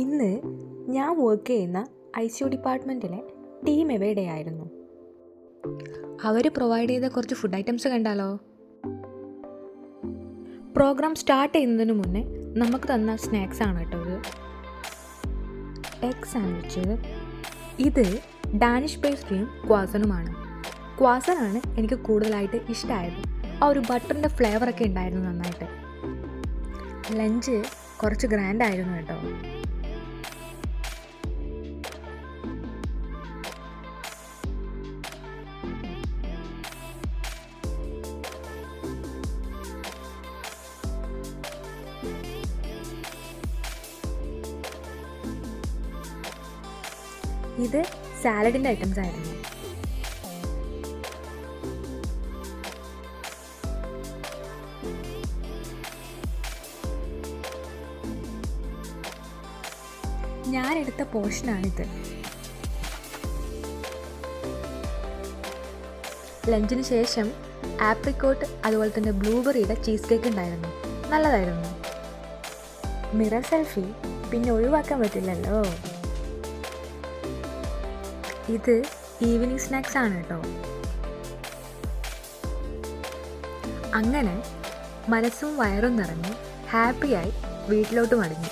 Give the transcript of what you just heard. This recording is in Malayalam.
ഇന്ന് ഞാൻ വർക്ക് ചെയ്യുന്ന ICU ഡിപ്പാർട്ട്മെൻറ്റിലെ ടീം എവിടെയായിരുന്നു. അവർ പ്രൊവൈഡ് ചെയ്ത കുറച്ച് ഫുഡ് ഐറ്റംസ് കണ്ടാലോ? പ്രോഗ്രാം സ്റ്റാർട്ട് ചെയ്യുന്നതിന് മുന്നേ നമുക്ക് തന്ന സ്നാക്സ് ആണ് കേട്ടോ ഇത്. Egg sandwich. ഇത് ഡാനിഷ് പേസ്ട്രിയും ക്വാസനുമാണ്. ക്വാസനാണ് എനിക്ക് കൂടുതലായിട്ട് ഇഷ്ടമായത്. ആ ഒരു ബട്ടറിൻ്റെ ഫ്ലേവറൊക്കെ ഉണ്ടായിരുന്നു നന്നായിട്ട്. ലഞ്ച് കുറച്ച് ഗ്രാൻഡ് ആയിരുന്നു കേട്ടോ. ഇത് സാലഡിൻ്റെ ഐറ്റംസ് ആയിരുന്നു. ഞാനെടുത്ത പോർഷനാണിത്. ലഞ്ചിന് ശേഷം ആപ്രിക്കോട്ട് അതുപോലെ തന്നെ ബ്ലൂബെറിയുടെ ചീസ് കേക്ക് ഉണ്ടായിരുന്നു. നല്ലതായിരുന്നു. മിറർ സെൽഫി പിന്നെ ഒഴിവാക്കാൻ പറ്റില്ലല്ലോ. ഇത് ഈവനിങ് സ്നാക്സ് ആണ് കേട്ടോ. അങ്ങനെ മനസ്സും വയറും നിറഞ്ഞ് ഹാപ്പിയായി വീട്ടിലോട്ട് മടങ്ങി.